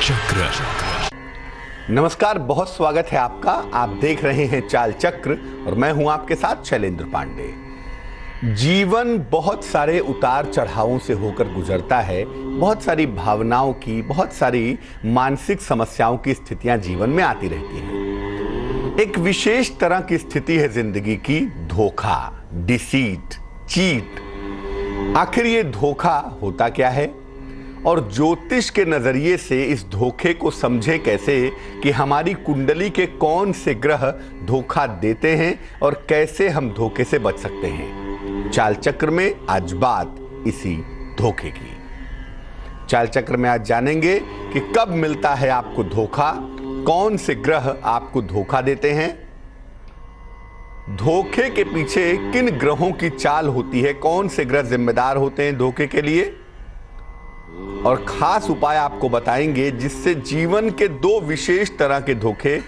चक्र। नमस्कार, बहुत स्वागत है आपका। आप देख रहे हैं चाल चक्र और मैं हूं आपके साथ शैलेंद्र पांडे। जीवन बहुत सारे उतार चढ़ावों से होकर गुजरता है। बहुत सारी भावनाओं की, बहुत सारी मानसिक समस्याओं की स्थितियां जीवन में आती रहती हैं। एक विशेष तरह की स्थिति है जिंदगी की धोखा, डिसीट, चीट। आखिर ये धोखा होता क्या है और ज्योतिष के नजरिए से इस धोखे को समझें कैसे कि हमारी कुंडली के कौन से ग्रह धोखा देते हैं और कैसे हम धोखे से बच सकते हैं। चाल चक्र में आज बात इसी धोखे की। चाल चक्र में आज जानेंगे कि कब मिलता है आपको धोखा, कौन से ग्रह आपको धोखा देते हैं, धोखे के पीछे किन ग्रहों की चाल होती है, कौन से ग्रह जिम्मेदार होते हैं धोखे के लिए, और खास उपाय आपको बताएंगे जिससे जीवन के दो विशेष तरह के धोखे,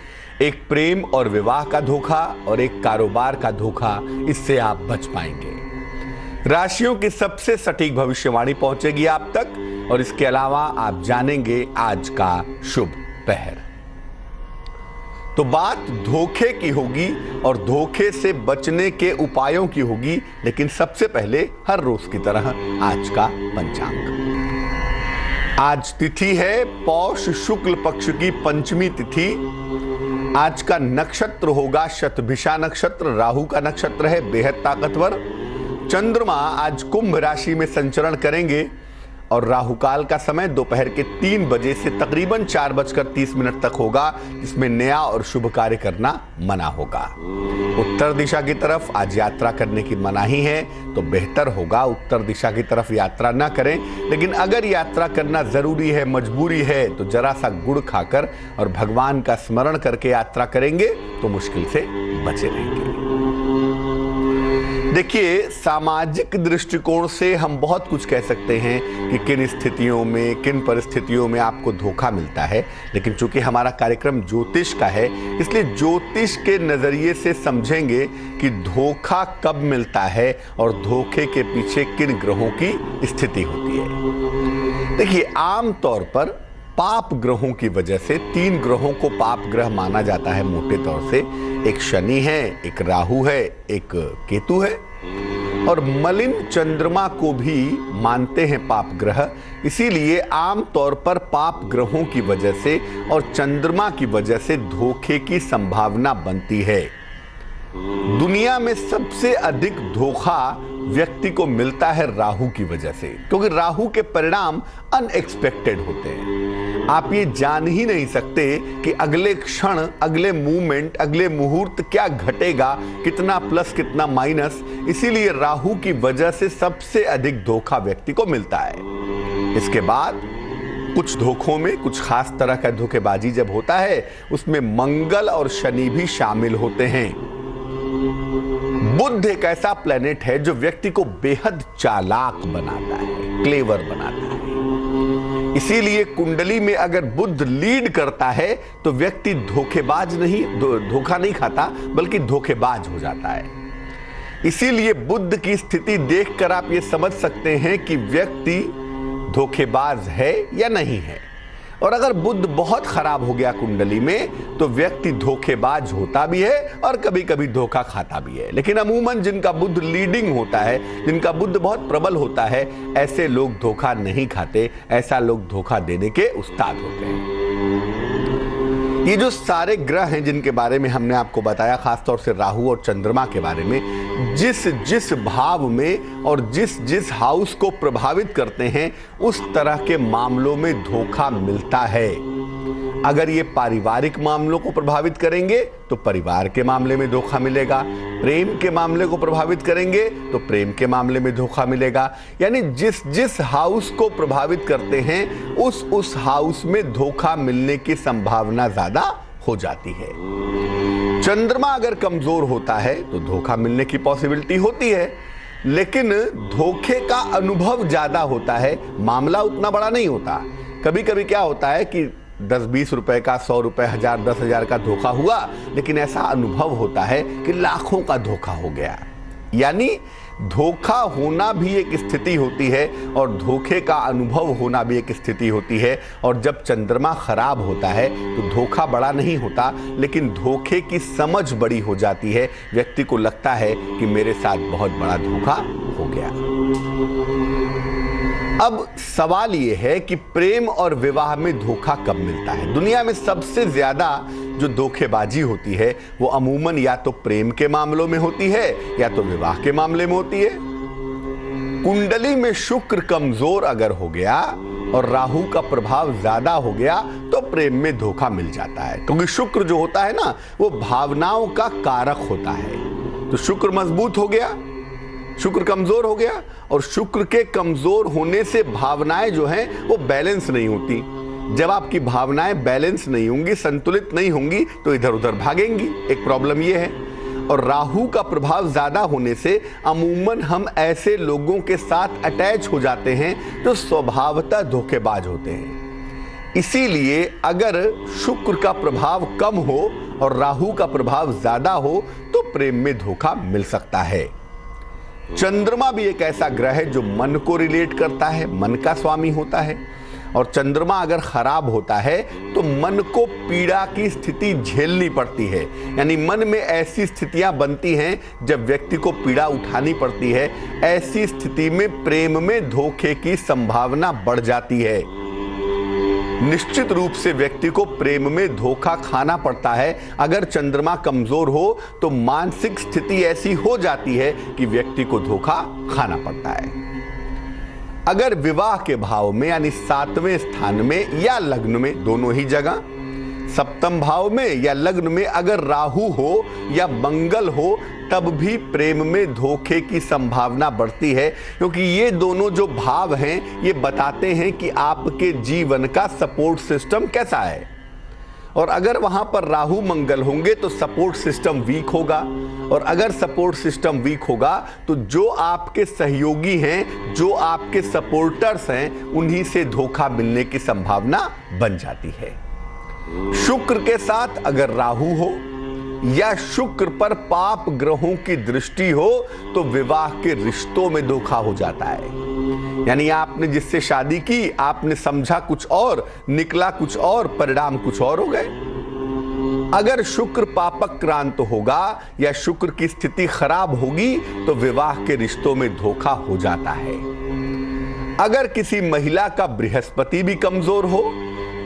एक प्रेम और विवाह का धोखा और एक कारोबार का धोखा, इससे आप बच पाएंगे। राशियों की सबसे सटीक भविष्यवाणी पहुंचेगी आप तक और इसके अलावा आप जानेंगे आज का शुभ पहर। तो बात धोखे की होगी और धोखे से बचने के उपायों की होगी, लेकिन सबसे पहले हर रोज की तरह आज का पंचांग। आज तिथि है पौष शुक्ल पक्ष की पंचमी तिथि। आज का नक्षत्र होगा शतभिषा नक्षत्र, राहु का नक्षत्र है, बेहद ताकतवर। चंद्रमा आज कुंभ राशि में संचरण करेंगे और राहु काल का समय दोपहर के 3 बजे से तकरीबन 4:30 तक होगा, जिसमें नया और शुभ कार्य करना मना होगा। उत्तर दिशा की तरफ आज यात्रा करने की मनाही है, तो बेहतर होगा उत्तर दिशा की तरफ यात्रा ना करें। लेकिन अगर यात्रा करना जरूरी है, मजबूरी है, तो जरा सा गुड़ खाकर और भगवान का स्मरण करके यात्रा करेंगे तो मुश्किल से बचे रहेंगे। देखिए, सामाजिक दृष्टिकोण से हम बहुत कुछ कह सकते हैं कि किन स्थितियों में, किन परिस्थितियों में आपको धोखा मिलता है, लेकिन चूंकि हमारा कार्यक्रम ज्योतिष का है, इसलिए ज्योतिष के नजरिए से समझेंगे कि धोखा कब मिलता है और धोखे के पीछे किन ग्रहों की स्थिति होती है। देखिए, आमतौर पर पाप ग्रहों की वजह से 3 ग्रहों को पाप ग्रह माना जाता है मोटे तौर से। एक शनि है, एक राहु है, एक केतु है, और मलिन चंद्रमा को भी मानते हैं पाप ग्रह। इसीलिए आमतौर पर पाप ग्रहों की वजह से और चंद्रमा की वजह से धोखे की संभावना बनती है। दुनिया में सबसे अधिक धोखा व्यक्ति को मिलता है राहु की वजह से, क्योंकि राहु के परिणाम अनएक्सपेक्टेड होते हैं। आप ये जान ही नहीं सकते कि अगले क्षण, अगले मूवमेंट, अगले मुहूर्त क्या घटेगा, कितना प्लस कितना माइनस। इसीलिए राहु की वजह से सबसे अधिक धोखा व्यक्ति को मिलता है। इसके बाद कुछ धोखों में कुछ खास तरह का धोखेबाजी जब होता है, उसमें मंगल और शनि भी शामिल होते हैं। बुध एक ऐसा प्लेनेट है जो व्यक्ति को बेहद चालाक बनाता है, क्लेवर बनाता है। इसीलिए कुंडली में अगर बुध लीड करता है तो व्यक्ति धोखेबाज नहीं, धोखा नहीं खाता, बल्कि धोखेबाज हो जाता है। इसीलिए बुध की स्थिति देखकर आप ये समझ सकते हैं कि व्यक्ति धोखेबाज है या नहीं है। और अगर बुध बहुत खराब हो गया कुंडली में तो व्यक्ति धोखेबाज होता भी है और कभी कभी धोखा खाता भी है। लेकिन अमूमन जिनका बुध लीडिंग होता है, जिनका बुध बहुत प्रबल होता है, ऐसे लोग धोखा नहीं खाते, ऐसा लोग धोखा देने के उस्ताद होते हैं। ये जो सारे ग्रह हैं जिनके बारे में हमने आपको बताया, खासतौर से राहु और चंद्रमा के बारे में, जिस जिस भाव में और जिस जिस हाउस को प्रभावित करते हैं, उस तरह के मामलों में धोखा मिलता है। अगर ये पारिवारिक मामलों को प्रभावित करेंगे तो परिवार के मामले में धोखा मिलेगा, प्रेम के मामले को प्रभावित करेंगे तो प्रेम के मामले में धोखा मिलेगा। यानी जिस जिस हाउस को प्रभावित करते हैं उस हाउस में धोखा मिलने की संभावना ज्यादा हो जाती है। चंद्रमा अगर कमजोर होता है तो धोखा मिलने की पॉसिबिलिटी होती है, लेकिन धोखे का अनुभव ज्यादा होता है, मामला उतना बड़ा नहीं होता। कभी कभी क्या होता है कि 10-20 रुपए का, 100 रुपए, 1000, 10,000 का धोखा हुआ, लेकिन ऐसा अनुभव होता है कि लाखों का धोखा हो गया। यानी धोखा होना भी एक स्थिति होती है और धोखे का अनुभव होना भी एक स्थिति होती है। और जब चंद्रमा खराब होता है तो धोखा बड़ा नहीं होता, लेकिन धोखे की समझ बड़ी हो जाती है। व्यक्ति को लगता है कि मेरे साथ बहुत बड़ा धोखा हो गया। अब सवाल यह है कि प्रेम और विवाह में धोखा कब मिलता है। दुनिया में सबसे ज्यादा जो धोखेबाजी होती है वो अमूमन या तो प्रेम के मामलों में होती है या तो विवाह के मामले में होती है। कुंडली में शुक्र कमजोर अगर हो गया और राहु का प्रभाव ज्यादा हो गया तो प्रेम में धोखा मिल जाता है, क्योंकि शुक्र जो होता है ना वो भावनाओं का कारक होता है। तो शुक्र मजबूत हो गया, शुक्र कमजोर हो गया, और शुक्र के कमजोर होने से भावनाएं जो हैं वो बैलेंस नहीं होती। जब आपकी भावनाएं बैलेंस नहीं होंगी, संतुलित नहीं होंगी, तो इधर उधर भागेंगी। एक प्रॉब्लम ये है। और राहु का प्रभाव ज्यादा होने से अमूमन हम ऐसे लोगों के साथ अटैच हो जाते हैं जो स्वभावतः धोखेबाज होते हैं। इसीलिए अगर शुक्र का प्रभाव कम हो और राहु का प्रभाव ज्यादा हो तो प्रेम में धोखा मिल सकता है। चंद्रमा भी एक ऐसा ग्रह है जो मन को रिलेट करता है, मन का स्वामी होता है। और चंद्रमा अगर खराब होता है तो मन को पीड़ा की स्थिति झेलनी पड़ती है, यानी मन में ऐसी स्थितियां बनती हैं जब व्यक्ति को पीड़ा उठानी पड़ती है। ऐसी स्थिति में प्रेम में धोखे की संभावना बढ़ जाती है। निश्चित रूप से व्यक्ति को प्रेम में धोखा खाना पड़ता है। अगर चंद्रमा कमजोर हो तो मानसिक स्थिति ऐसी हो जाती है कि व्यक्ति को धोखा खाना पड़ता है। अगर विवाह के भाव में यानी 7वें स्थान में या लग्न में, दोनों ही जगह, सप्तम भाव में या लग्न में अगर राहु हो या मंगल हो तब भी प्रेम में धोखे की संभावना बढ़ती है, क्योंकि ये दोनों जो भाव हैं ये बताते हैं कि आपके जीवन का सपोर्ट सिस्टम कैसा है। और अगर वहां पर राहु मंगल होंगे तो सपोर्ट सिस्टम वीक होगा, और अगर सपोर्ट सिस्टम वीक होगा तो जो आपके सहयोगी हैं, जो आपके सपोर्टर्स हैं, उन्हीं से धोखा मिलने की संभावना बन जाती है। शुक्र के साथ अगर राहु हो या शुक्र पर पाप ग्रहों की दृष्टि हो तो विवाह के रिश्तों में धोखा हो जाता है। यानी आपने जिससे शादी की, आपने समझा कुछ और, निकला कुछ और, परिणाम कुछ और हो गए। अगर शुक्र पापक्रांत होगा या शुक्र की स्थिति खराब होगी तो विवाह के रिश्तों में धोखा हो जाता है। अगर किसी महिला का बृहस्पति भी कमजोर हो,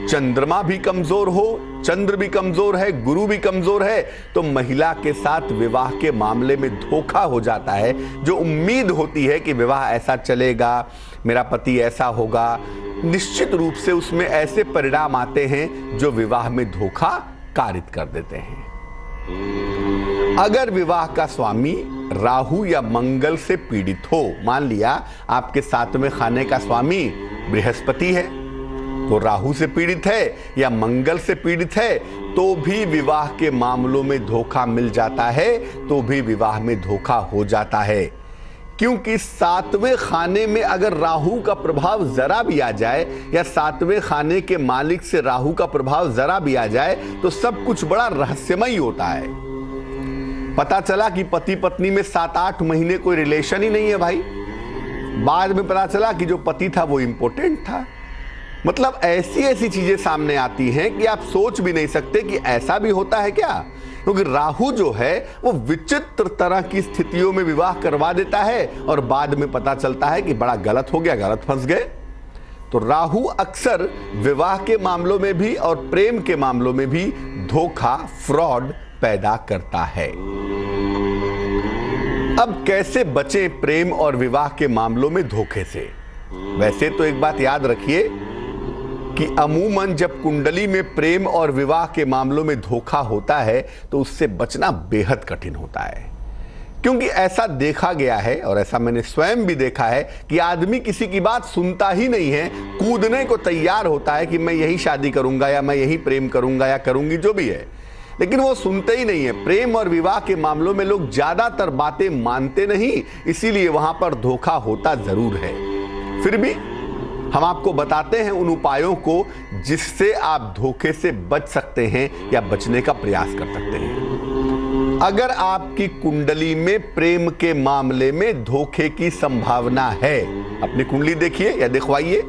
चंद्रमा भी कमजोर हो, चंद्र भी कमजोर है, गुरु भी कमजोर है, तो महिला के साथ विवाह के मामले में धोखा हो जाता है। जो उम्मीद होती है कि विवाह ऐसा चलेगा, मेरा पति ऐसा होगा, निश्चित रूप से उसमें ऐसे परिणाम आते हैं जो विवाह में धोखा कारित कर देते हैं। अगर विवाह का स्वामी राहु या मंगल से पीड़ित हो, मान लिया आपके 7वें खाने का स्वामी बृहस्पति है, वो राहु से पीड़ित है या मंगल से पीड़ित है, तो भी विवाह के मामलों में धोखा मिल जाता है, तो भी विवाह में धोखा हो जाता है। क्योंकि 7वें खाने में अगर राहु का प्रभाव जरा भी आ जाए या 7वें खाने के मालिक से राहु का प्रभाव जरा भी आ जाए तो सब कुछ बड़ा रहस्यमय होता है। पता चला कि पति पत्नी में 7-8 महीने कोई रिलेशन ही नहीं है भाई, बाद में पता चला कि जो पति था वो इंपॉर्टेंट था। मतलब ऐसी ऐसी चीजें सामने आती हैं कि आप सोच भी नहीं सकते कि ऐसा भी होता है क्या। क्योंकि राहु जो है वो विचित्र तरह की स्थितियों में विवाह करवा देता है और बाद में पता चलता है कि बड़ा गलत हो गया, गलत फंस गए। तो राहु अक्सर विवाह के मामलों में भी और प्रेम के मामलों में भी धोखा, फ्रॉड पैदा करता है। अब कैसे बचें प्रेम और विवाह के मामलों में धोखे से? वैसे तो एक बात याद रखिए कि अमूमन जब कुंडली में प्रेम और विवाह के मामलों में धोखा होता है तो उससे बचना बेहद कठिन होता है। क्योंकि ऐसा देखा गया है और ऐसा मैंने स्वयं भी देखा है कि आदमी किसी की बात सुनता ही नहीं है, कूदने को तैयार होता है कि मैं यही शादी करूंगा या मैं यही प्रेम करूंगा या करूंगी, जो भी है, लेकिन वो सुनते ही नहीं है। प्रेम और विवाह के मामलों में लोग ज्यादातर बातें मानते नहीं, इसीलिए वहां पर धोखा होता जरूर है। फिर भी हम आपको बताते हैं उन उपायों को जिससे आप धोखे से बच सकते हैं या बचने का प्रयास कर सकते हैं। अगर आपकी कुंडली में प्रेम के मामले में धोखे की संभावना है, अपनी कुंडली देखिए या दिखवाइए,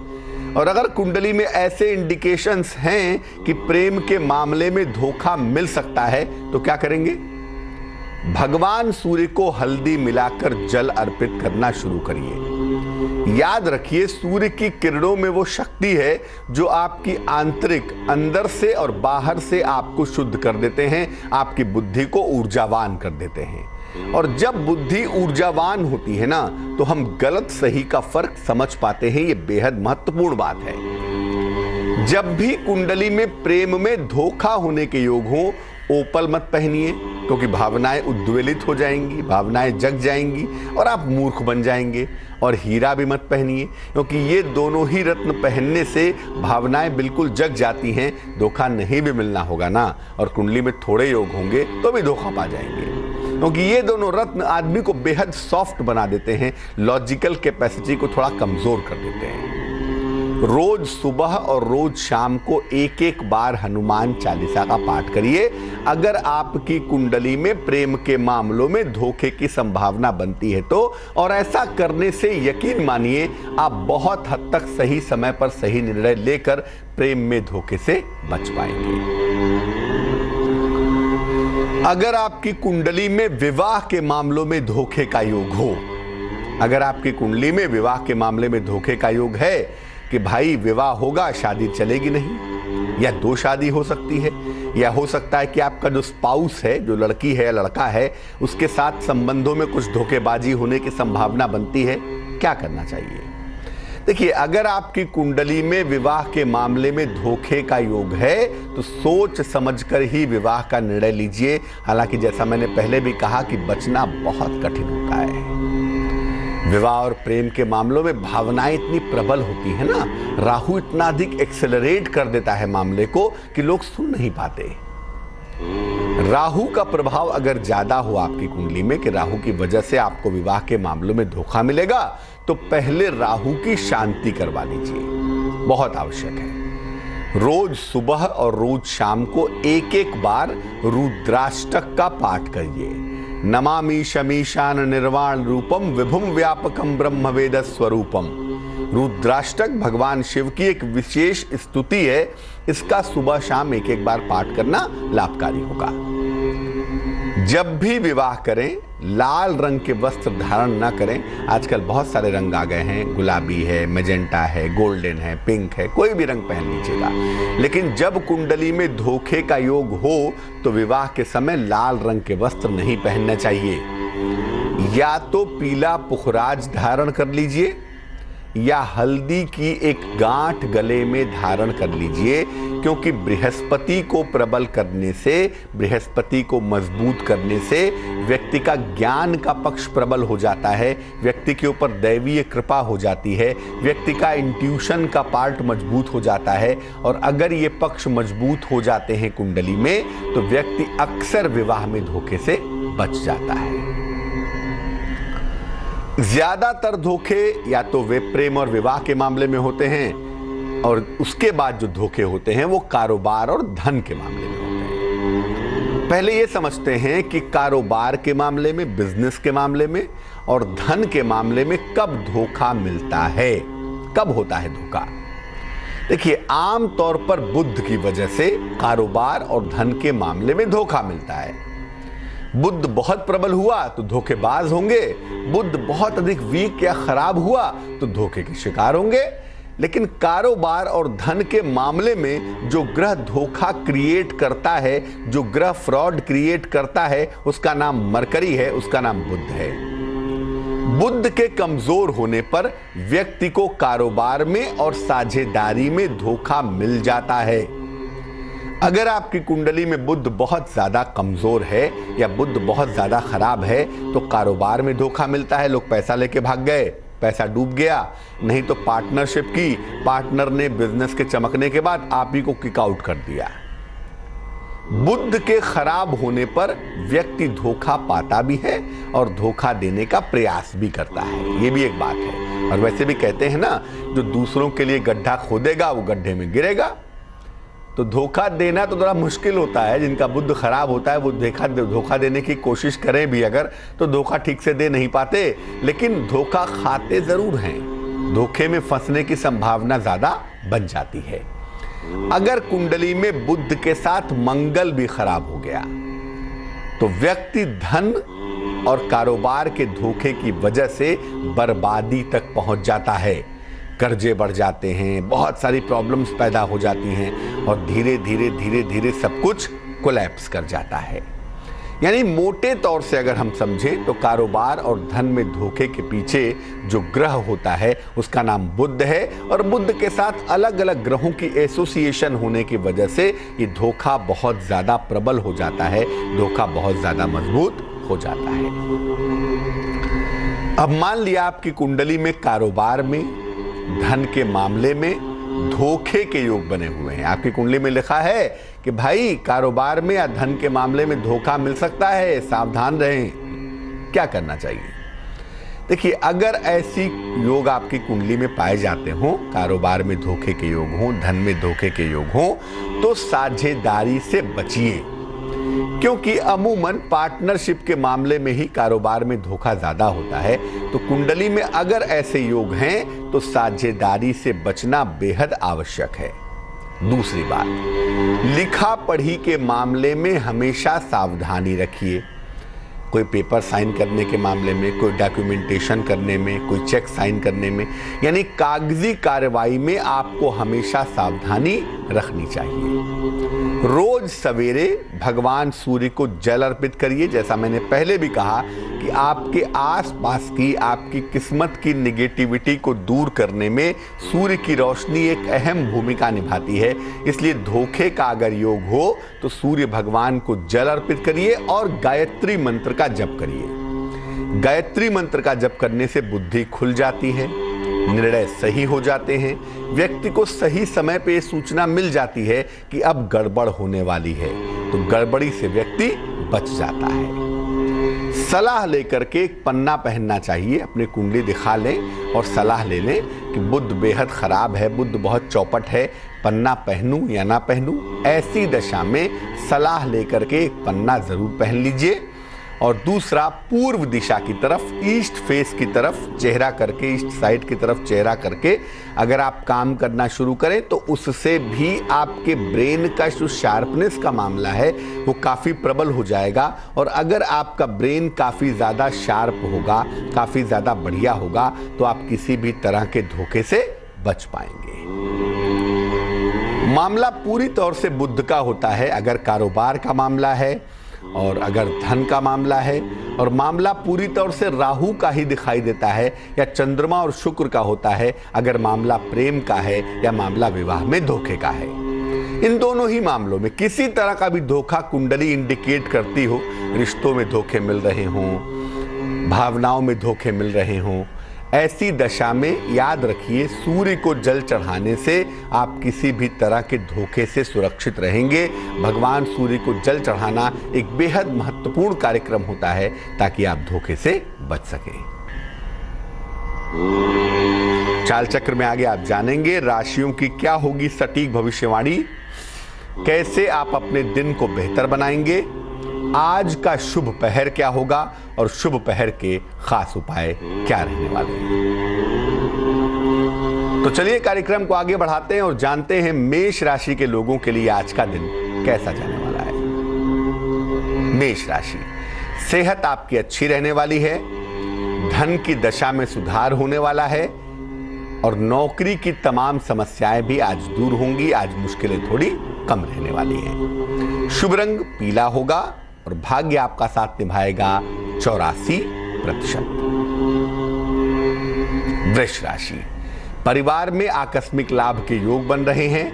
और अगर कुंडली में ऐसे इंडिकेशंस हैं कि प्रेम के मामले में धोखा मिल सकता है, तो क्या करेंगे? भगवान सूर्य को हल्दी मिलाकर जल अर्पित करना शुरू करिए। याद रखिए, सूर्य की किरणों में वो शक्ति है जो आपकी आंतरिक, अंदर से और बाहर से आपको शुद्ध कर देते हैं, आपकी बुद्धि को ऊर्जावान कर देते हैं। और जब बुद्धि ऊर्जावान होती है ना, तो हम गलत सही का फर्क समझ पाते हैं। ये बेहद महत्वपूर्ण बात है। जब भी कुंडली में प्रेम में धोखा होने के योग हो, ओपल मत पहनिए, क्योंकि भावनाएं उद्वेलित हो जाएंगी, भावनाएं जग जाएंगी और आप मूर्ख बन जाएंगे। और हीरा भी मत पहनिए, क्योंकि ये दोनों ही रत्न पहनने से भावनाएं बिल्कुल जग जाती हैं, धोखा नहीं भी मिलना होगा ना। और कुंडली में थोड़े योग होंगे तो भी धोखा पा जाएंगे, क्योंकि ये दोनों रत्न आदमी को बेहद सॉफ्ट बना देते हैं, लॉजिकल कैपेसिटी को थोड़ा कमजोर कर देते हैं। रोज सुबह और रोज शाम को एक एक बार हनुमान चालीसा का पाठ करिए। अगर आपकी कुंडली में प्रेम के मामलों में धोखे की संभावना बनती है तो, और ऐसा करने से यकीन मानिए आप बहुत हद तक सही समय पर सही निर्णय लेकर प्रेम में धोखे से बच पाएंगे। अगर आपकी कुंडली में विवाह के मामलों में धोखे का योग हो, अगर आपकी कुंडली में विवाह के मामले में धोखे का योग है कि भाई विवाह होगा, शादी चलेगी नहीं, या दो शादी हो सकती है, या हो सकता है कि आपका जो स्पाउस है, जो लड़की है लड़का है, उसके साथ संबंधों में कुछ धोखेबाजी होने की संभावना बनती है, क्या करना चाहिए? देखिए, अगर आपकी कुंडली में विवाह के मामले में धोखे का योग है तो सोच समझकर ही विवाह का निर्णय लीजिए। हालांकि जैसा मैंने पहले भी कहा कि बचना बहुत कठिन होता है। विवाह और प्रेम के मामलों में भावनाएं इतनी प्रबल होती है ना, राहु इतना अधिक एक्सेलरेट कर देता है मामले को कि लोग सुन नहीं पाते। राहु का प्रभाव अगर ज्यादा हो आपकी कुंडली में कि राहु की वजह से आपको विवाह के मामलों में धोखा मिलेगा, तो पहले राहु की शांति करवा लीजिए, बहुत आवश्यक है। रोज सुबह और रोज शाम को एक एक बार रुद्राष्टक का पाठ करिए। नमामि शमीशान निर्वाण रूपम विभुम व्यापकम ब्रह्म वेद स्वरूपम। रुद्राष्टक भगवान शिव की एक विशेष स्तुति है। इसका सुबह शाम एक एक बार पाठ करना लाभकारी होगा। जब भी विवाह करें, लाल रंग के वस्त्र धारण न करें। आजकल बहुत सारे रंग आ गए हैं, गुलाबी है, मैजेंटा है, गोल्डन है, पिंक है, कोई भी रंग पहन लीजिएगा। लेकिन जब कुंडली में धोखे का योग हो तो विवाह के समय लाल रंग के वस्त्र नहीं पहनना चाहिए। या तो पीला पुखराज धारण कर लीजिए, या हल्दी की एक गांठ गले में धारण कर लीजिए, क्योंकि बृहस्पति को प्रबल करने से, बृहस्पति को मजबूत करने से व्यक्ति का ज्ञान का पक्ष प्रबल हो जाता है, व्यक्ति के ऊपर दैवीय कृपा हो जाती है, व्यक्ति का इंट्यूशन का पार्ट मजबूत हो जाता है। और अगर ये पक्ष मजबूत हो जाते हैं कुंडली में, तो व्यक्ति अक्सर विवाह में धोखे से बच जाता है। ज्यादातर धोखे या तो वे प्रेम और विवाह के मामले में होते हैं, और उसके बाद जो धोखे होते हैं वो कारोबार और धन के मामले में होते हैं। पहले ये समझते हैं कि कारोबार के मामले में, बिजनेस के मामले में और धन के मामले में कब धोखा मिलता है, कब होता है धोखा। देखिए, आमतौर पर बुध की वजह से कारोबार और धन के मामले में धोखा मिलता है। बुध बहुत प्रबल हुआ तो धोखेबाज होंगे, बुध बहुत अधिक वीक या खराब हुआ तो धोखे के शिकार होंगे। लेकिन कारोबार और धन के मामले में जो ग्रह धोखा क्रिएट करता है, जो ग्रह फ्रॉड क्रिएट करता है, उसका नाम मरकरी है, उसका नाम बुध है। बुध के कमजोर होने पर व्यक्ति को कारोबार में और साझेदारी में धोखा मिल जाता है। अगर आपकी कुंडली में बुध बहुत ज्यादा कमजोर है या बुध बहुत ज्यादा खराब है तो कारोबार में धोखा मिलता है। लोग पैसा लेके भाग गए, पैसा डूब गया, नहीं तो पार्टनरशिप की, पार्टनर ने बिजनेस के चमकने के बाद आप ही को किक आउट कर दिया। बुध के खराब होने पर व्यक्ति धोखा पाता भी है और धोखा देने का प्रयास भी करता है, ये भी एक बात है। और वैसे भी कहते हैं ना, जो दूसरों के लिए गड्ढा खोदेगा वो गड्ढे में गिरेगा। तो धोखा देना तो थोड़ा मुश्किल होता है। जिनका बुध खराब होता है वो धोखा देने की कोशिश करें भी अगर तो धोखा ठीक से दे नहीं पाते, लेकिन धोखा खाते जरूर हैं। धोखे में फंसने की संभावना ज्यादा बन जाती है। अगर कुंडली में बुध के साथ मंगल भी खराब हो गया तो व्यक्ति धन और कारोबार के धोखे की वजह से बर्बादी तक पहुंच जाता है। कर्जे बढ़ जाते हैं, बहुत सारी प्रॉब्लम्स पैदा हो जाती हैं और धीरे धीरे सब कुछ कोलैप्स कर जाता है। यानी मोटे तौर से अगर हम समझें तो कारोबार और धन में धोखे के पीछे जो ग्रह होता है उसका नाम बुध है, और बुध के साथ अलग अलग ग्रहों की एसोसिएशन होने की वजह से ये धोखा बहुत ज्यादा प्रबल हो जाता है, धोखा बहुत ज्यादा मजबूत हो जाता है। अब मान लिया आपकी कुंडली में कारोबार में, धन के मामले में धोखे के योग बने हुए हैं। आपकी कुंडली में लिखा है कि भाई कारोबार में या धन के मामले में धोखा मिल सकता है, सावधान रहें। क्या करना चाहिए? देखिए, अगर ऐसी योग आपकी कुंडली में पाए जाते हो, कारोबार में धोखे के योग हो, धन में धोखे के योग हो, तो साझेदारी से बचिए, क्योंकि अमूमन पार्टनरशिप के मामले में ही कारोबार में धोखा ज्यादा होता है। तो कुंडली में अगर ऐसे योग हैं तो साझेदारी से बचना बेहद आवश्यक है। दूसरी बात, लिखा पढ़ी के मामले में हमेशा सावधानी रखिए। कोई पेपर साइन करने के मामले में, कोई डॉक्यूमेंटेशन करने में, कोई चेक साइन करने में, यानी कागजी कार्रवाई में आपको हमेशा सावधानी रखनी चाहिए। रोज सवेरे भगवान सूर्य को जल अर्पित करिए। जैसा मैंने पहले भी कहा कि आपके आसपास की, आपकी किस्मत की निगेटिविटी को दूर करने में सूर्य की रोशनी एक अहम भूमिका निभाती है। इसलिए धोखे का अगर योग हो तो सूर्य भगवान को जल अर्पित करिए और गायत्री मंत्र का जप करिए। गायत्री मंत्र का जप करने से बुद्धि खुल जाती है, निर्णय सही हो जाते हैं, व्यक्ति को सही समय पे सूचना मिल जाती है कि अब गड़बड़ होने वाली है, तो गड़बड़ी से व्यक्ति बच जाता है। सलाह लेकर के एक पन्ना पहनना चाहिए, अपनी कुंडली दिखा लें और सलाह ले लें कि बुध बेहद खराब है, बुध बहुत चौपट है, पन्ना पहनूं या ना पहनूं। ऐसी दशा में सलाह लेकर के एक पन्ना जरूर पहन लीजिए। और दूसरा, पूर्व दिशा की तरफ, ईस्ट फेस की तरफ चेहरा करके, ईस्ट साइड की तरफ चेहरा करके अगर आप काम करना शुरू करें तो उससे भी आपके ब्रेन का जो शार्पनेस का मामला है वो काफ़ी प्रबल हो जाएगा। और अगर आपका ब्रेन काफ़ी ज़्यादा शार्प होगा, काफ़ी ज़्यादा बढ़िया होगा, तो आप किसी भी तरह के धोखे से बच पाएंगे। मामला पूरी तौर से बुध का होता है अगर कारोबार का मामला है, और अगर धन का मामला है, और मामला पूरी तौर से राहु का ही दिखाई देता है या चंद्रमा और शुक्र का होता है अगर मामला प्रेम का है या मामला विवाह में धोखे का है। इन दोनों ही मामलों में किसी तरह का भी धोखा कुंडली इंडिकेट करती हो, रिश्तों में धोखे मिल रहे हों, भावनाओं में धोखे मिल रहे हों, ऐसी दशा में याद रखिए सूर्य को जल चढ़ाने से आप किसी भी तरह के धोखे से सुरक्षित रहेंगे। भगवान सूर्य को जल चढ़ाना एक बेहद महत्वपूर्ण कार्यक्रम होता है ताकि आप धोखे से बच सकें। चाल चक्र में आगे आप जानेंगे राशियों की क्या होगी सटीक भविष्यवाणी, कैसे आप अपने दिन को बेहतर बनाएंगे, आज का शुभ पहर क्या होगा और शुभ पहर के खास उपाय क्या रहने वाले हैं। तो चलिए कार्यक्रम को आगे बढ़ाते हैं और जानते हैं मेष राशि के लोगों के लिए आज का दिन कैसा जाने वाला है। मेष राशि, सेहत आपकी अच्छी रहने वाली है, धन की दशा में सुधार होने वाला है और नौकरी की तमाम समस्याएं भी आज दूर होंगी। आज मुश्किलें थोड़ी कम रहने वाली हैं। शुभ रंग पीला होगा और भाग्य आपका साथ निभाएगा 84%। वृष राशि, परिवार में आकस्मिक लाभ के योग बन रहे हैं।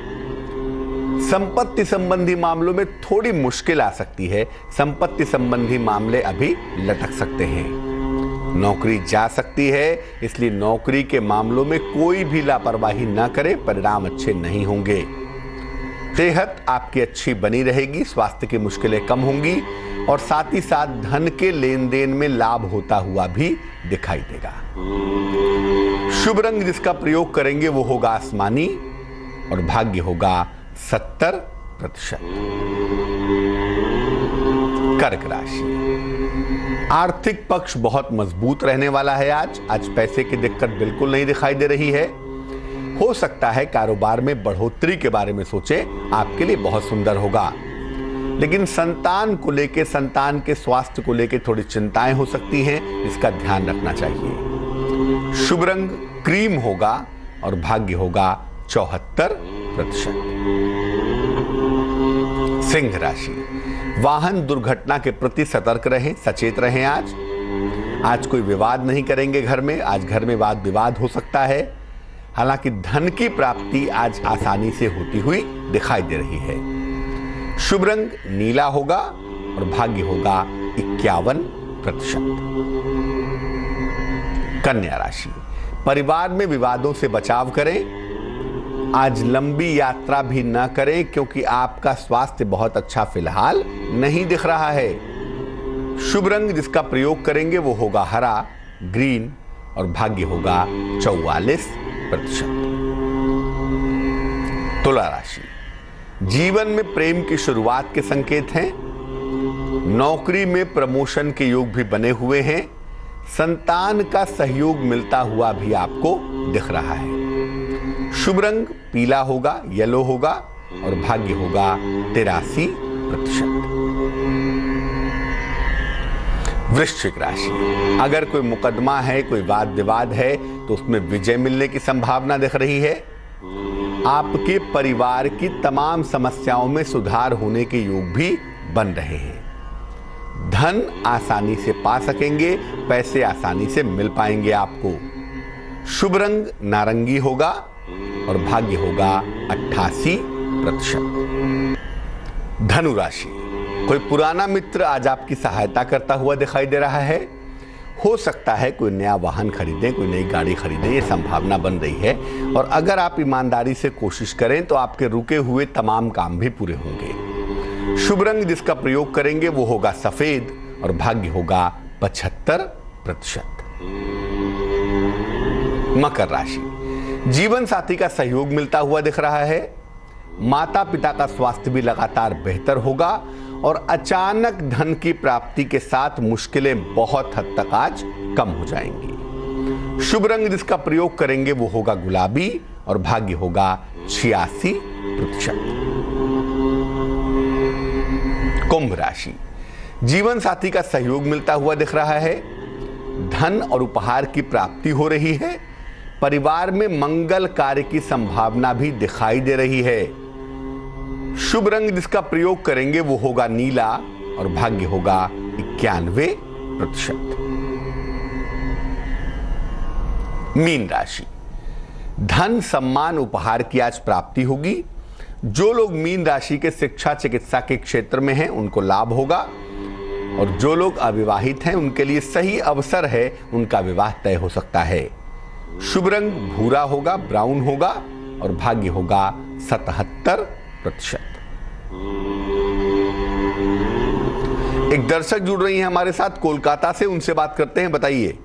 संपत्ति संबंधी मामलों में थोड़ी मुश्किल आ सकती है, संपत्ति संबंधी मामले अभी लटक सकते हैं। नौकरी जा सकती है, इसलिए नौकरी के मामलों में कोई भी लापरवाही न करें, परिणाम अच्छे नहीं होंगे। सेहत आपकी अच्छी बनी रहेगी, स्वास्थ्य की मुश्किलें कम होंगी और साथ ही साथ धन के लेन देन में लाभ होता हुआ भी दिखाई देगा। शुभ रंग जिसका प्रयोग करेंगे वो होगा आसमानी और भाग्य होगा 70%। कर्क राशि, आर्थिक पक्ष बहुत मजबूत रहने वाला है। आज पैसे की दिक्कत बिल्कुल नहीं दिखाई दे रही है। हो सकता है कारोबार में बढ़ोतरी के बारे में सोचें, आपके लिए बहुत सुंदर होगा। लेकिन संतान को लेकर, संतान के स्वास्थ्य को लेकर थोड़ी चिंताएं हो सकती हैं, इसका ध्यान रखना चाहिए। शुभ रंग क्रीम होगा और भाग्य होगा 74%। सिंह राशि, वाहन दुर्घटना के प्रति सतर्क रहें, सचेत रहें। आज कोई विवाद नहीं करेंगे घर में। आज घर में वाद विवाद हो सकता है। हालांकि धन की प्राप्ति आज आसानी से होती हुई दिखाई दे रही है। शुभ रंग नीला होगा और भाग्य होगा 51%। कन्या राशि, परिवार में विवादों से बचाव करें। आज लंबी यात्रा भी न करें क्योंकि आपका स्वास्थ्य बहुत अच्छा फिलहाल नहीं दिख रहा है। शुभ रंग जिसका प्रयोग करेंगे वो होगा हरा, ग्रीन और भाग्य होगा 44%। तुला राशि, जीवन में प्रेम की शुरुआत के संकेत हैं। नौकरी में प्रमोशन के योग भी बने हुए हैं। संतान का सहयोग मिलता हुआ भी आपको दिख रहा है। शुभ रंग पीला होगा, येलो होगा और भाग्य होगा 83%। वृश्चिक राशि, अगर कोई मुकदमा है, कोई वाद विवाद है तो उसमें विजय मिलने की संभावना दिख रही है। आपके परिवार की तमाम समस्याओं में सुधार होने के योग भी बन रहे हैं। धन आसानी से पा सकेंगे, पैसे आसानी से मिल पाएंगे आपको। शुभ रंग नारंगी होगा और भाग्य होगा 88%। धनु राशि, कोई पुराना मित्र आज आपकी सहायता करता हुआ दिखाई दे रहा है। हो सकता है कोई नया वाहन खरीदें, कोई नई गाड़ी खरीदें, ये संभावना बन रही है। और अगर आप ईमानदारी से कोशिश करें तो आपके रुके हुए तमाम काम भी पूरे होंगे। शुभ रंग जिसका प्रयोग करेंगे वो होगा सफेद और भाग्य होगा 75%। मकर राशि, जीवन साथी का सहयोग मिलता हुआ दिख रहा है। माता पिता का स्वास्थ्य भी लगातार बेहतर होगा और अचानक धन की प्राप्ति के साथ मुश्किलें बहुत हद तक आज कम हो जाएंगी। शुभ रंग जिसका प्रयोग करेंगे वो होगा गुलाबी और भाग्य होगा 86%। कुंभ राशि, जीवन साथी का सहयोग मिलता हुआ दिख रहा है। धन और उपहार की प्राप्ति हो रही है। परिवार में मंगल कार्य की संभावना भी दिखाई दे रही है। शुभ रंग जिसका प्रयोग करेंगे वो होगा नीला और भाग्य होगा 91%। मीन राशि, धन सम्मान उपहार की आज प्राप्ति होगी। जो लोग मीन राशि के शिक्षा चिकित्सा के क्षेत्र में हैं उनको लाभ होगा और जो लोग अविवाहित हैं उनके लिए सही अवसर है, उनका विवाह तय हो सकता है। शुभ रंग भूरा होगा, ब्राउन होगा और भाग्य होगा 77%। एक दर्शक जुड़ रही हैं हमारे साथ कोलकाता से, उनसे बात करते हैं। बताइए।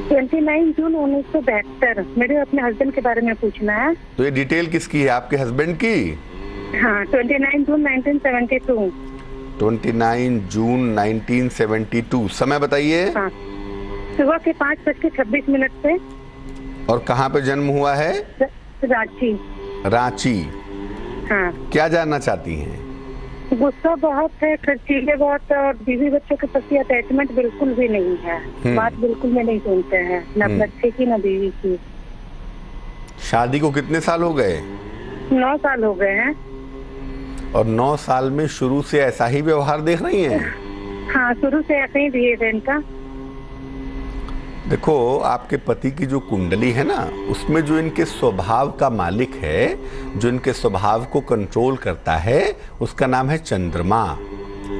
29 जून 1972, मेरे अपने हस्बैंड के बारे में पूछना है। तो ये डिटेल किसकी है, आपके हस्बैंड की? हाँ, 29 जून 1972। 29 जून 1972, समय बताइए। हाँ, सुबह के 5:26 पे। और कहाँ पे जन्म हुआ है? रांची। रांची। हाँ। क्या जानना चाहती हैं? गुस्सा बहुत है, खर्चीले बहुत है और बीवी बच्चों के प्रति अटैचमेंट बिल्कुल भी नहीं है। बात बिल्कुल में नहीं सुनते हैं, न बच्चे की न बीवी की। शादी को कितने साल हो गए? 9 साल हो गए हैं। और 9 साल में शुरू से ऐसा ही व्यवहार देख रही हैं? हाँ, शुरू से ऐसे ही बिहेव है इनका। देखो, आपके पति की जो कुंडली है ना, उसमें जो इनके स्वभाव का मालिक है, जो इनके स्वभाव को कंट्रोल करता है, उसका नाम है चंद्रमा।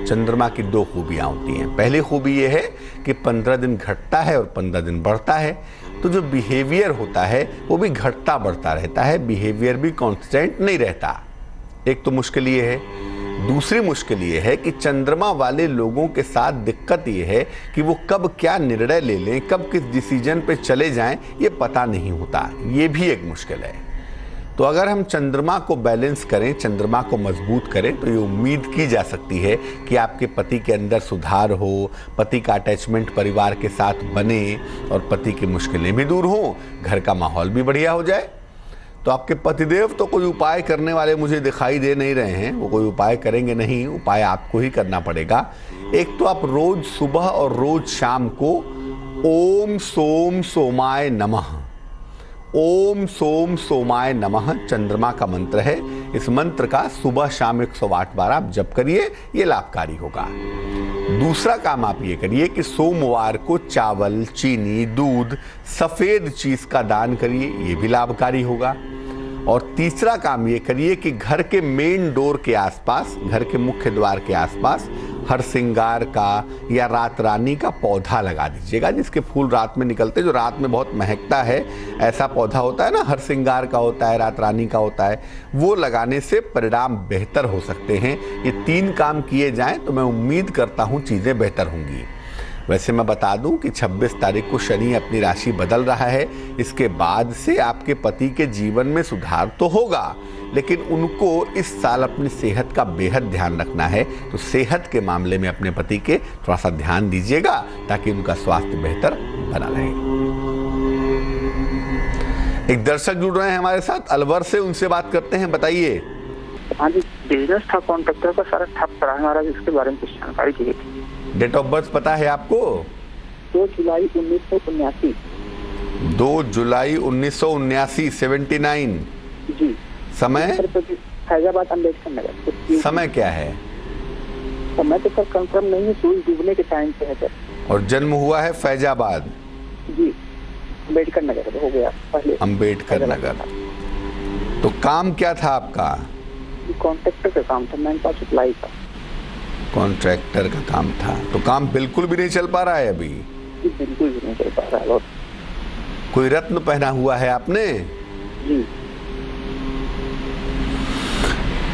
चंद्रमा की 2 खूबियां होती हैं। पहली खूबी ये है कि 15 दिन घटता है और 15 दिन बढ़ता है। तो जो बिहेवियर होता है वो भी घटता बढ़ता रहता है, बिहेवियर भी कांस्टेंट नहीं रहता। एक तो मुश्किल ये है। दूसरी मुश्किल ये है कि चंद्रमा वाले लोगों के साथ दिक्कत ये है कि वो कब क्या निर्णय ले लें, कब किस डिसीजन पे चले जाएं, ये पता नहीं होता। ये भी एक मुश्किल है। तो अगर हम चंद्रमा को बैलेंस करें, चंद्रमा को मजबूत करें, तो ये उम्मीद की जा सकती है कि आपके पति के अंदर सुधार हो, पति का अटैचमेंट परिवार के साथ बने और पति की मुश्किलें भी दूर हों, घर का माहौल भी बढ़िया हो जाए। तो आपके पतिदेव तो कोई उपाय करने वाले मुझे दिखाई दे नहीं रहे हैं, वो कोई उपाय करेंगे नहीं, उपाय आपको ही करना पड़ेगा। एक तो आप रोज सुबह और रोज शाम को ओम सोम सोमाय नमः, ओम सोम सोमाय नमः चंद्रमा का मंत्र है। इस मंत्र का सुबह शाम 108 बार आप जप करिए, ये लाभकारी होगा। दूसरा काम आप ये करिए कि सोमवार को चावल, चीनी, दूध, सफेद चीज का दान करिए, ये भी लाभकारी होगा। और तीसरा काम ये करिए कि घर के मेन डोर के आसपास, घर के मुख्य द्वार के आसपास हरसिंगार का या रात रानी का पौधा लगा दीजिएगा, जिसके फूल रात में निकलते, जो रात में बहुत महकता है, ऐसा पौधा होता है ना, हरसिंगार का होता है, रात रानी का होता है, वो लगाने से परिणाम बेहतर हो सकते हैं। ये 3 काम किए जाएं तो मैं उम्मीद करता हूँ चीज़ें बेहतर होंगी। वैसे मैं बता दूं कि 26 तारीख को शनि अपनी राशि बदल रहा है। इसके बाद से आपके पति के जीवन में सुधार तो होगा, लेकिन उनको इस साल अपनी सेहत का बेहद ध्यान रखना है। तो सेहत के मामले में अपने पति के थोड़ा सा ध्यान दीजिएगा ताकि उनका स्वास्थ्य बेहतर बना रहे। एक दर्शक जुड़ रहे हैं हमारे साथ अलवर से, उनसे बात करते हैं। बताइए। हाँ जी, बिजनेस था, कॉन्ट्रैक्टर का सारा ठप करा है हमारा, इसके बारे में कुछ जानकारी चाहिए थी। डेट ऑफ बर्थ पता है आपको? 2 जुलाई 1979। 2 जुलाई 1979, 79। जी। समय? फैजाबाद अम्बेडकर नगर। समय क्या है? समय तो सर कंफर्म नहीं है, सूरज डूबने के टाइम पे है सर। और जन्म हुआ है फैजाबाद? जी, अम्बेडकर नगर हो गया पहले। अम्बेडकर नगर। तो काम क्या था आपका? कॉन्ट्रैक्टर का काम था, मैन पावर सप्लाई का। कॉन्ट्रैक्टर का काम था, तो काम बिल्कुल भी नहीं चल पा रहा है अभी? बिल्कुल भी नहीं चल पा रहा है। और कोई रत्न पहना हुआ है आपने? जी।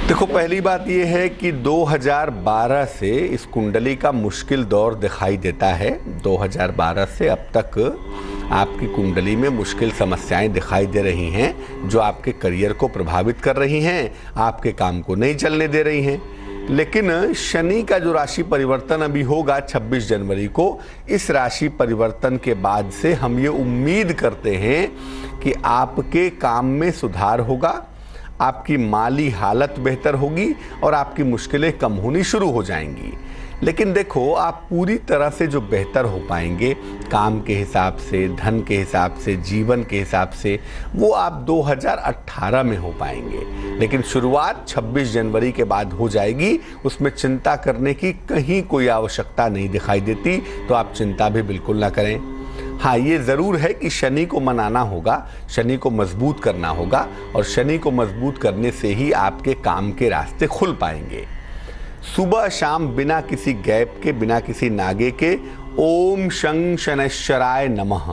देखो, पहली बात यह है कि 2012 से इस कुंडली का मुश्किल दौर दिखाई देता है। 2012 से अब तक आपकी कुंडली में मुश्किल समस्याएं दिखाई दे रही हैं, जो आपके करियर को प्रभावित कर रही हैं, आपके काम को नहीं चलने दे रही हैं। लेकिन शनि का जो राशि परिवर्तन अभी होगा 26 जनवरी को, इस राशि परिवर्तन के बाद से हम ये उम्मीद करते हैं कि आपके काम में सुधार होगा, आपकी माली हालत बेहतर होगी और आपकी मुश्किलें कम होनी शुरू हो जाएंगी। लेकिन देखो, आप पूरी तरह से जो बेहतर हो पाएंगे काम के हिसाब से, धन के हिसाब से, जीवन के हिसाब से, वो आप 2018 में हो पाएंगे। लेकिन शुरुआत 26 जनवरी के बाद हो जाएगी, उसमें चिंता करने की कहीं कोई आवश्यकता नहीं दिखाई देती, तो आप चिंता भी बिल्कुल ना करें। हाँ, ये ज़रूर है कि शनि को मनाना होगा, शनि को मजबूत करना होगा, और शनि को मजबूत करने से ही आपके काम के रास्ते खुल पाएंगे। सुबह शाम बिना किसी गैप के, बिना किसी नागे के ओम शं शनैश्चराय नमः,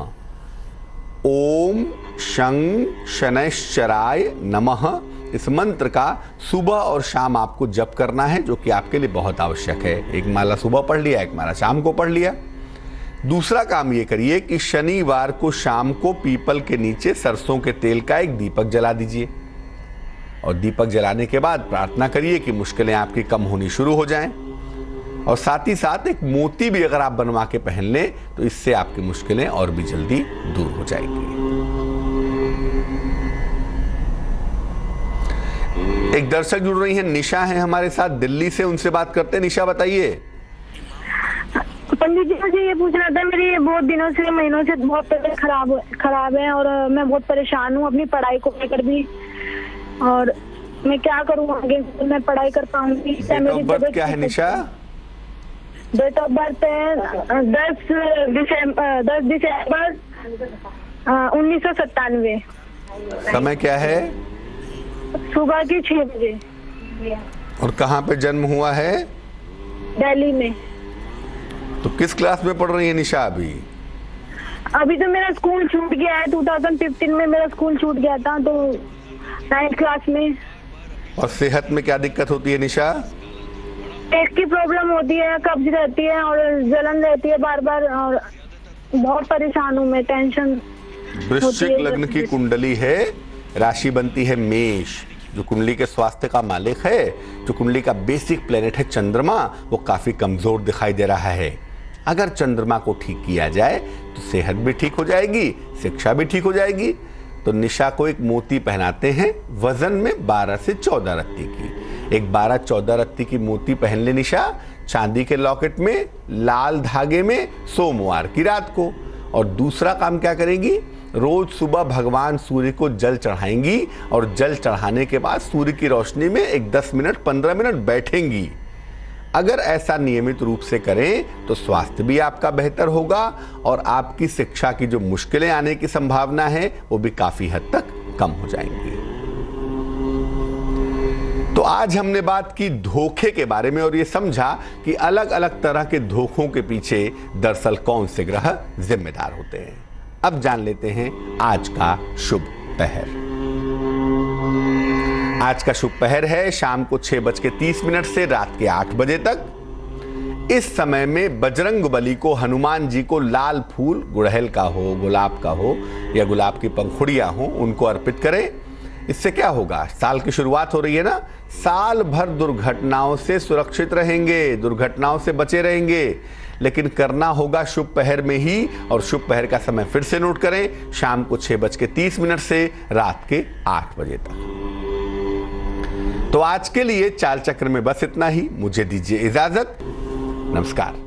ओम शं शनैश्चराय नमः, इस मंत्र का सुबह और शाम आपको जप करना है, जो कि आपके लिए बहुत आवश्यक है। एक माला सुबह पढ़ लिया, एक माला शाम को पढ़ लिया। दूसरा काम ये करिए कि शनिवार को शाम को पीपल के नीचे सरसों के तेल का एक दीपक जला दीजिए, और दीपक जलाने के बाद प्रार्थना करिए कि मुश्किलें आपकी कम होनी शुरू हो जाएं। और साथ ही साथ एक मोती भी अगर आप बनवा के पहन लें तो इससे आपकी मुश्किलें और भी जल्दी दूर हो जाएंगी। एक दर्शक जुड़ रही हैं, निशा है हमारे साथ दिल्ली से, उनसे बात करते हैं। निशा, बताइए। पंडित जी, मुझे ये पूछना था, मेरी ये बहुत दिनों से, महीनों से बहुत तबीयत खराब है और मैं बहुत परेशान हूँ अपनी पढ़ाई को लेकर भी, और मैं क्या करूँ आगे, मैं पढ़ाई कर पाऊंगी? डेट ऑफ बर्थ क्या है निशा? डेट ऑफ बर्थ है 10 दिसंबर 1997। समय क्या है? सुबह की 6 बजे। और कहाँ पे जन्म हुआ है? दिल्ली में। तो किस क्लास में पढ़ रही है निशा अभी? अभी तो मेरा स्कूल छूट गया है, 2015 में मेरा स्कूल छूट गया था, तो 9th क्लास में। और सेहत में क्या दिक्कत होती है निशा? पेट की प्रॉब्लम होती है, कब्ज रहती है और जलन रहती है बार बार, और बहुत परेशान हूँ मैं, टेंशन। वृश्चिक लग्न की कुंडली है, राशि बनती है मेष, जो कुंडली के स्वास्थ्य का मालिक है। जो कुंडली का बेसिक प्लेनेट है चंद्रमा, वो काफी कमजोर दिखाई दे रहा है। अगर चंद्रमा को ठीक किया जाए तो सेहत भी ठीक हो जाएगी, शिक्षा भी ठीक हो जाएगी। तो निशा को एक मोती पहनाते हैं वजन में 12 से 14 रत्ती की। एक 12-14 रत्ती की मोती पहन ले निशा, चांदी के लॉकेट में लाल धागे में सोमवार की रात को। और दूसरा काम क्या करेंगी, रोज सुबह भगवान सूर्य को जल चढ़ाएंगी और जल चढ़ाने के बाद सूर्य की रोशनी में एक 10 मिनट 15 मिनट बैठेंगी। अगर ऐसा नियमित रूप से करें तो स्वास्थ्य भी आपका बेहतर होगा और आपकी शिक्षा की जो मुश्किलें आने की संभावना है वो भी काफी हद तक कम हो जाएंगी। तो आज हमने बात की धोखे के बारे में और ये समझा कि अलग अलग तरह के धोखों के पीछे दरअसल कौन से ग्रह जिम्मेदार होते हैं। अब जान लेते हैं आज का शुभ पहर। आज का शुभ पहर है शाम को 6:30 से रात के 8 बजे तक। इस समय में बजरंगबली को, हनुमान जी को लाल फूल, गुड़हल का हो, गुलाब का हो या गुलाब की पंखुड़ियां हो, उनको अर्पित करें। इससे क्या होगा, साल की शुरुआत हो रही है ना, साल भर दुर्घटनाओं से सुरक्षित रहेंगे, दुर्घटनाओं से बचे रहेंगे। लेकिन करना होगा शुभ पहर में ही, और शुभ पहर का समय फिर से नोट करें, शाम को 6:30 से रात के 8 बजे तक। तो आज के लिए चाल चक्र में बस इतना ही। मुझे दीजिए इजाजत। नमस्कार।